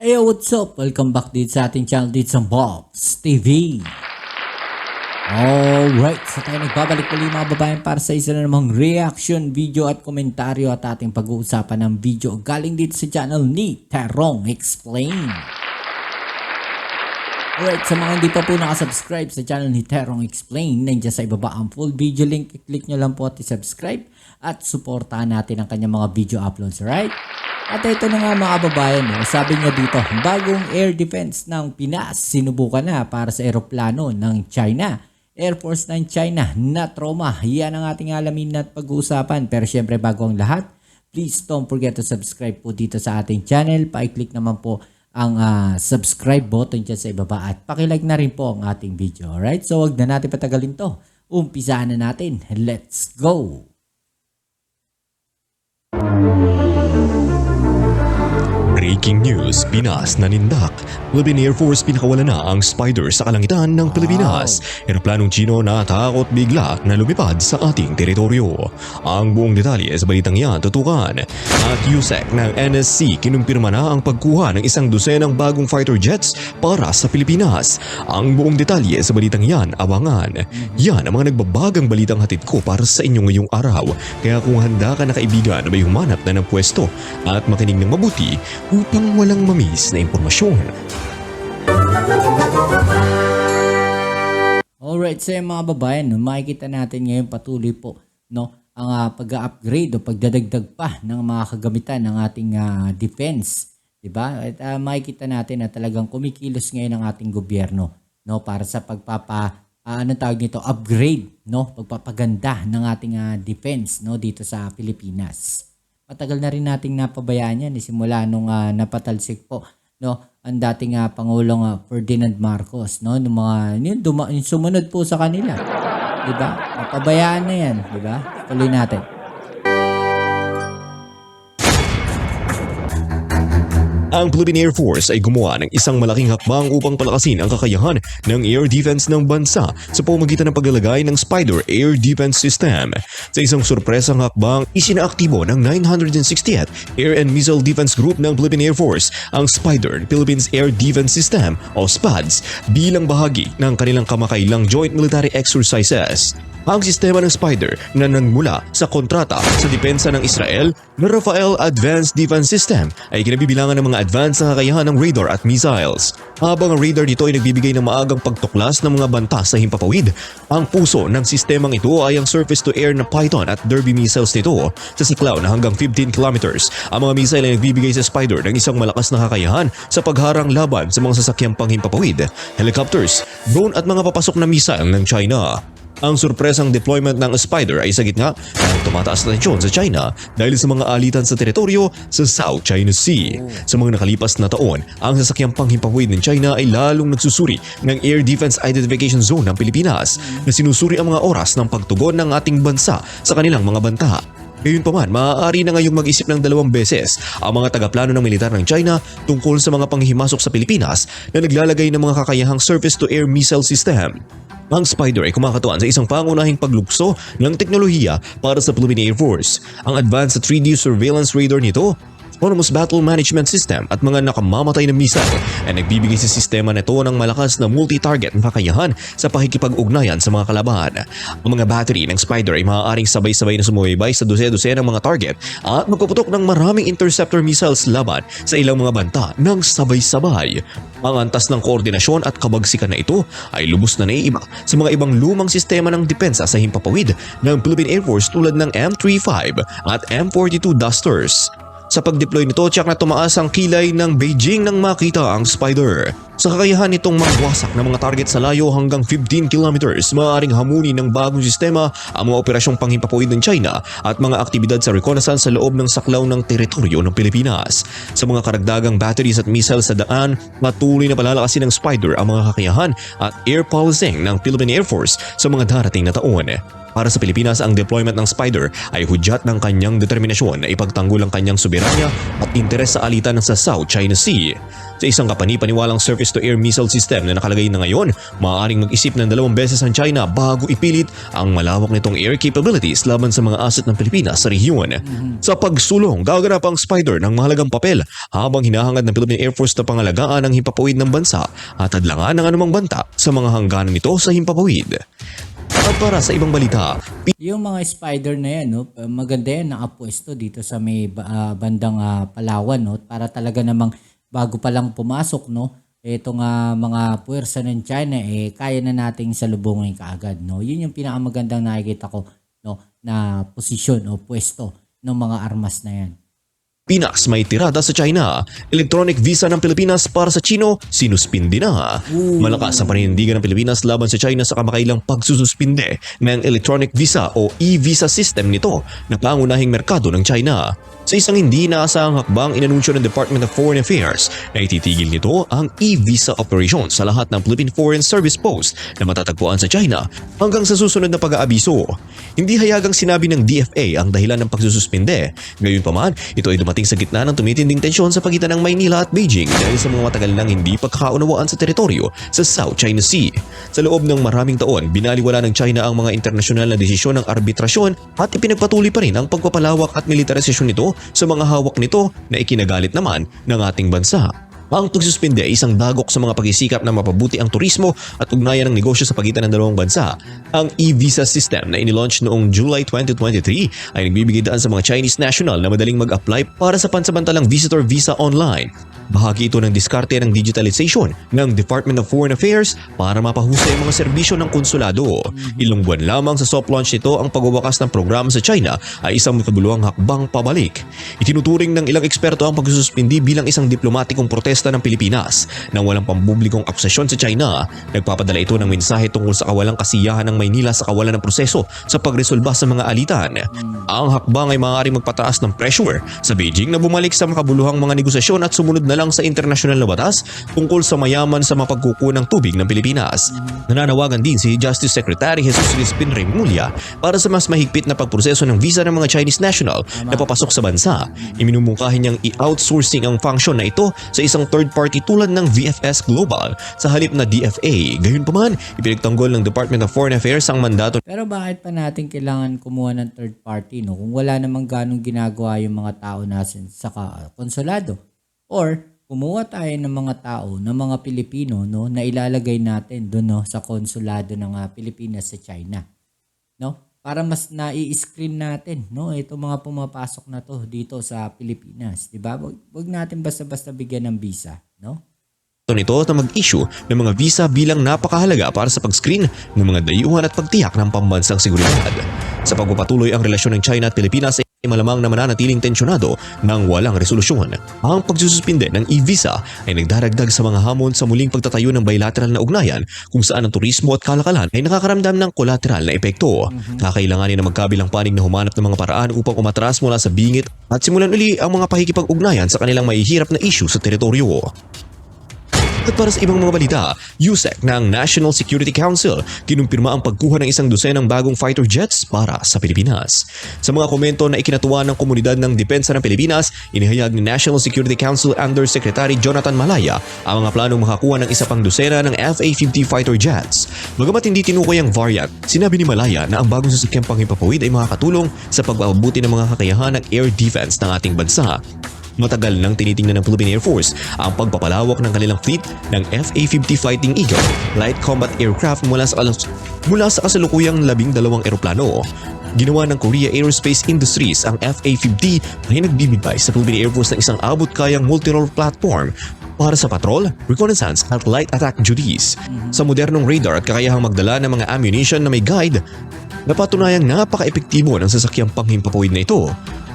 Hey, what's up? Welcome back dito sa ating channel dito sa Bobs TV. Alright, so tayo nagbabalik muli mga babayan para sa isa na namang reaction video at komentaryo at ating pag-uusapan ng video galing dito sa channel ni Terong Explain. Alright, sa mga hindi pa po nakasubscribe sa channel ni Terong Explain, nandiyan sa ibaba ang full video link. I-click nyo lang po at i-subscribe at suportahan natin ang kanyang mga video uploads, right? At ito na nga mga babayan, sabi niya dito, bagong air defense ng Pinas sinubukan na para sa eroplano ng China. Air Force ng China na trauma. Yan ang ating alamin at pag-uusapan. Pero syempre bago ang lahat, please don't forget to subscribe po dito sa ating channel. Pa-click naman po ang subscribe button dyan sa ibaba at pakilike na rin po ang ating video. Alright, so wag na natin patagalin to. Umpisahan na natin. Let's go! Breaking news, Pinas nanindak. Philippine Air Force pinakawala na ang Spider sa kalangitan ng Pilipinas. Eroplanong Chino natakot bigla na lumipad sa ating teritoryo. Ang buong detalye sa balitang yan tutukan. At USEC ng NSC kinumpirma na ang pagkuha ng 100 bagong fighter jets para sa Pilipinas. Ang buong detalye sa balitang yan abangan. Yan ang mga nagbabagang balitang hatid ko para sa inyo ngayong araw. Kaya kung handa ka na kaibigan na may humanap na ng pwesto at makinig ng mabuti upang walang mamiss na impormasyon. Alright, so mga babayan, makikita natin ngayon patuloy po ang pag-upgrade o pagdadagdag pa ng mga kagamitan ng ating defense. Diba? At makikita natin na talagang kumikilos ngayon ang ating gobyerno para sa upgrade, pagpapaganda ng ating defense dito sa Pilipinas. Matagal na rin nating napabayaan yan simula nung napatalsik po ang dating Pangulong Ferdinand Marcos nung yung sumunod po sa kanila, di ba? Napabayaan na yan, di ba? Tuloy natin. Ang Philippine Air Force ay gumawa ng isang malaking hakbang upang palakasin ang kakayahan ng air defense ng bansa sa pamamagitan ng paglalagay ng Spider Air Defense System. Sa isang sorpresang hakbang, isinaaktibo ng 960th Air and Missile Defense Group ng Philippine Air Force ang Spider Philippines Air Defense System o SPADS bilang bahagi ng kanilang kamakailang joint military exercises. Ang sistema ng Spider na nagmula sa kontrata sa depensa ng Israel na Rafael Advanced Defense System ay kinabibilangan ng mga advanced na kakayahan ng radar at missiles. Habang ang radar nito ay nagbibigay ng maagang pagtuklas ng mga banta sa himpapawid, ang puso ng sistemang ito ay ang surface-to-air na Python at Derby missiles nito sa siklaw na hanggang 15 kilometers. Ang mga missile ay nagbibigay sa Spider ng isang malakas na kakayahan sa pagharang laban sa mga sasakyang panghimpapawid, helicopters, drone at mga papasok na missile ng China. Ang sorpresang deployment ng Spider ay sa gitna ng tumataas na tensyon sa China dahil sa mga alitan sa teritoryo sa South China Sea. Sa mga nakalipas na taon, ang sasakyang panghimpapawid ng China ay lalong nagsusuri ng Air Defense Identification Zone ng Pilipinas na sinusuri ang mga oras ng pagtugon ng ating bansa sa kanilang mga banta. Gayunpaman, maaari na ngayong mag-isip ng 2 beses ang mga tagaplano ng militar ng China tungkol sa mga panghihimasok sa Pilipinas na naglalagay ng mga kakayahang surface-to-air missile system. Ang Spider ay kumakatuan sa isang pangunahing paglukso ng teknolohiya para sa Philippine Air Force. Ang advanced 3D surveillance radar nito, autonomous battle management system at mga nakamamatay na missile ay nagbibigay sa sistema nito ng malakas na multi-target na kakayahan sa pakikipag-ugnayan sa mga kalaban. Ang mga battery ng Spider ay maaaring sabay-sabay na sumubaybay sa dose-dose ng mga target at magpuputok ng maraming interceptor missiles laban sa ilang mga banta ng sabay-sabay. Ang antas ng koordinasyon at kabagsikan na ito ay lubos na naiiba sa mga ibang lumang sistema ng depensa sa himpapawid ng Philippine Air Force tulad ng M35 at M42 Dusters. Sa pag-deploy nito, tiyak na tumaas ang kilay ng Beijing nang makita ang Spider. Sa kakayahan nitong magwasak ng mga target sa layo hanggang 15 kilometers, maaaring hamunin ng bagong sistema ang mga operasyong panghimpapawid ng China at mga aktibidad sa reconnaissance sa loob ng saklaw ng teritoryo ng Pilipinas. Sa mga karagdagang batteries at missiles sa daan, patuloy na palalakasin ng Spider ang mga kakayahan at air policing ng Philippine Air Force sa mga darating na taon. Para sa Pilipinas, ang deployment ng Spider ay hudyat ng kanyang determinasyon na ipagtanggol ang kanyang soberanya at interes sa alitan sa South China Sea. Sa isang kapani-paniwalang surface-to-air missile system na nakalagay na ngayon, maaaring mag-isip ng 2 beses ang China bago ipilit ang malawak nitong air capabilities laban sa mga asset ng Pilipinas sa rehiyon. Sa pagsulong, gaganap ang Spider ng mahalagang papel habang hinahangad ng Philippine Air Force na pangalagaan ang himpapawid ng bansa at hadlangan ng anumang banta sa mga hangganan nito sa himpapawid. At para sa ibang balita, Yung mga Spider na yan, no, maganda yan nakapwesto dito sa may bandang Palawan, no, para talaga namang bago pa lang pumasok, no, itong mga puwersa ng China, kaya na nating salubungin kaagad, no. Yun yung pinakamagandang nakikita ko, no, na posisyon o pwesto ng mga armas na yan. Pinas may tirada sa China. Electronic visa ng Pilipinas para sa Chino, sinuspindi na. Malakas ang paninindigan ng Pilipinas laban sa China sa kamakailang pagsususpinde ng electronic visa o e-visa system nito na pangunahing merkado ng China. Sa isang hindi inaasahang hakbang, inanunsyo ng Department of Foreign Affairs na ititigil nito ang e-visa operations sa lahat ng Philippine Foreign Service Post na matatagpuan sa China hanggang sa susunod na pag-aabiso. Hindi hayagang sinabi ng DFA ang dahilan ng pagsususpinde. Gayunpaman, ito ay dumating sa gitna ng tumitinding tensyon sa pagitan ng Maynila at Beijing dahil sa mga matagal nang hindi pagkakaunawaan sa teritoryo sa South China Sea. Sa loob ng maraming taon, binaliwala ng China ang mga internasyonal na desisyon ng arbitrasyon at ipinagpatuloy pa rin ang pagpapalawak at militarisasyon nito sa mga hawak nito na ikinagalit naman ng ating bansa. Ang pagsuspinde ay isang dagok sa mga pagsisikap na mapabuti ang turismo at ugnayan ng negosyo sa pagitan ng dalawang bansa. Ang e-visa system na inilaunch noong July 2023 ay nagbibigay daan sa mga Chinese national na madaling mag-apply para sa pansamantalang visitor visa online. Bahagi ito ng diskarte ng digitalization ng Department of Foreign Affairs para mapahusay ang mga serbisyo ng konsulado. Ilang buwan lamang sa soft launch nito, ang pagwawakas ng programa sa China ay isang makabuluhang hakbang pabalik. Itinuturing ng ilang eksperto ang pagsususpindi bilang isang diplomatikong protesta ng Pilipinas nang walang pampublikong akusasyon sa China. Nagpapadala ito ng mensahe tungkol sa kawalang kasiyahan ng Maynila sa kawalan ng proseso sa pagresolba sa mga alitan. Ang hakbang ay maaaring magpataas ng pressure sa Beijing na bumalik sa makabuluhang mga negosasyon at sumunod na lang sa internasyonal na batas tungkol sa mayaman sa mapagkukunang tubig ng Pilipinas. Nananawagan din si Justice Secretary Jesus Crispin Remulla para sa mas mahigpit na pagproseso ng visa ng mga Chinese national na papasok sa bansa. Iminumungkahin niyang i-outsourcing ang function na ito sa isang third party tulad ng VFS Global sa halip na DFA. Gayunpaman, ipinagtanggol ng Department of Foreign Affairs ang mandato. Pero bakit pa natin kailangan kumuha ng third party, no? Kung wala namang ganong ginagawa yung mga tao natin sa konsulado. Or kumuha tayo ng mga tao, ng mga Pilipino, no, na ilalagay natin doon, no, sa konsulado ng Pilipinas sa China. No? Para mas nai-screen natin, no, itong mga pumapasok na to dito sa Pilipinas, 'di ba? Wag natin basta-basta bigyan ng visa, no? Nito na mag-issue ng mga visa bilang napakahalaga para sa pag-screen ng mga dayuhan at pagtiyak ng pambansang seguridad. Sa pagpapatuloy ang relasyon ng China at Pilipinas ay malamang na mananatiling tensyonado ng walang resolusyon. Ang pagsususpinde ng e-visa ay nagdaragdag sa mga hamon sa muling pagtatayo ng bilateral na ugnayan kung saan ang turismo at kalakalan ay nakakaramdam ng kolateral na epekto. Kakailanganin na magkabilang panig na humanap ng mga paraan upang umatras mula sa bingit at simulan uli ang mga pakikipag-ugnayan sa kanilang mahihirap na issue sa teritoryo. At para sa ibang mga balita, USEC ng National Security Council kinumpirma ang pagkuha ng 100 bagong fighter jets para sa Pilipinas. Sa mga komento na ikinatuwa ng komunidad ng depensa ng Pilipinas, inihayag ni National Security Council Undersecretary Jonathan Malaya ang mga planong makakuha ng 10 ng FA-50 fighter jets. Bagamat hindi tinukoy ang variant, sinabi ni Malaya na ang bagong sasakyang panghimpapawid ay makakatulong sa pagpapabuti ng mga kakayahan ng air defense ng ating bansa. Matagal nang tinitingnan ng Philippine Air Force ang pagpapalawak ng kanilang fleet ng FA-50 Fighting Eagle light combat aircraft mula sa kasalukuyang 12 eroplano. Ginawa ng Korea Aerospace Industries ang FA-50 ay nagbibigay sa Philippine Air Force ng isang abot-kayang multi-role platform para sa patrol, reconnaissance at light attack duties. Sa modernong radar at kakayahang magdala ng mga ammunition na may guide, napatunayang napaka-epektibo ng sasakyang panghimpapawid na ito.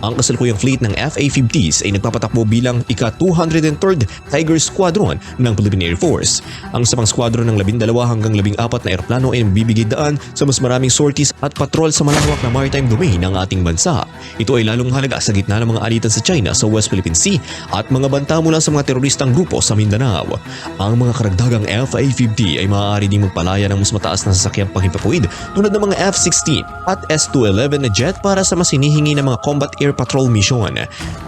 Ang kasalukuyang fleet ng FA-50s ay nagpapatakbo bilang ika-203rd Tiger Squadron ng Philippine Air Force. Ang isang squadron ng 12 hanggang 14 na eroplano ay nagbibigay daan sa mas maraming sorties at patrol sa malawak na maritime domain ng ating bansa. Ito ay lalong halaga sa gitna ng mga alitan sa China sa West Philippine Sea at mga banta mula sa mga teroristang grupo sa Mindanao. Ang mga karagdagang FA-50 ay maaari ding magpalaya ng mas mataas na sasakyang panghimpapawid tulad ng mga F-16 at S-211 na jet para sa mas hinihingi ng mga combat air patrol mission.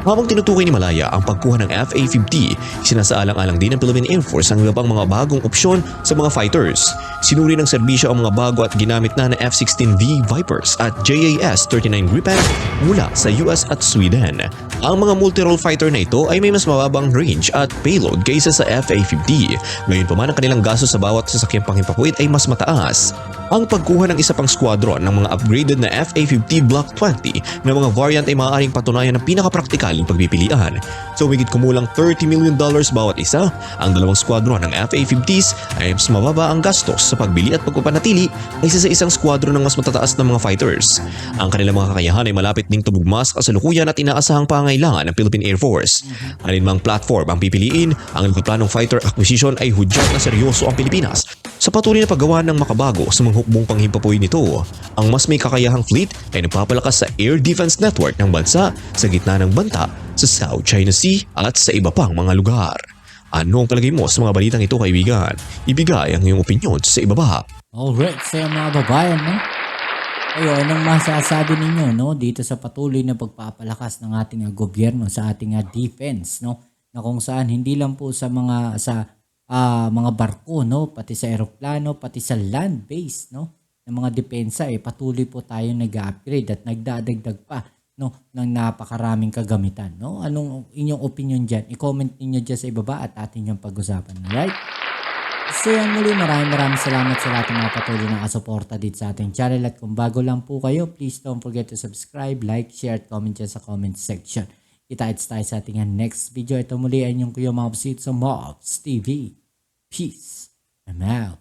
Habang tinutukoy ni Malaya ang pagkuha ng FA-50, sinasaalang-alang din ng Philippine Air Force ang iba pang mga bagong opsyon sa mga fighters. Sinuri ng serbisyo ang mga bago at ginamit na F-16V Vipers at JAS-39 Gripen mula sa US at Sweden. Ang mga multi-role fighter na ito ay may mas mababang range at payload kaysa sa FA-50. Gayunpaman ang kanilang gasto sa bawat sasakyang panghimpapawid ay mas mataas. Ang pagkuha ng isa pang squadron ng mga upgraded na FA-50 Block 20 na mga variant ay maaaring patunayan ng pinakapraktikaling pagpipilian. So higit kumulang $30 million bawat isa, ang dalawang squadron ng FA-50s ay mas mababa ang gastos sa pagbili at pagpapanatili kaysa sa isang squadron ng mas matataas na mga fighters. Ang kanilang mga kakayahan ay malapit ding tumugma sa kasalukuyan at inaasahang pangangailangan ng Philippine Air Force. Alinmang platform ang pipiliin, ang planong fighter acquisition ay hudyat na seryoso ang Pilipinas sa patuloy na paggawa ng makabago sa mga hukbong panghimpapawid nito. Ang mas may kakayahang fleet ay nagpapalakas sa air defense network ng bansa sa gitna ng banta sa South China Sea at sa iba pang mga lugar. Ano ang palagay mo sa mga balitang ito, kaibigan? Ibigay ang iyong opinion sa ibaba. Alright, sa mga babayan, no? Ayo, anong masasabi ninyo, no? Dito sa patuloy na pagpapalakas ng ating gobyerno sa ating defense, no? Na kung saan hindi lang po sa mga barko, no? Pati sa eroplano, pati sa land base, no? Ng mga depensa, patuloy po tayo nag-upgrade at nagdadagdag pa, no? Ng napakaraming kagamitan, no? Anong inyong opinion dyan? I-comment ninyo dyan sa ibaba at atin yung pag-usapan, right? So yan muli, maraming salamat sa lahat ng mga patuloy na kasuporta dito sa ating channel. At kung bago lang po kayo, please don't forget to subscribe, like, share, at comment dyan sa comment section. Kita-its tayo sa ating next video. Ito muli ay yung Kuya Mobs sa Mobs TV. Peace. I'm out.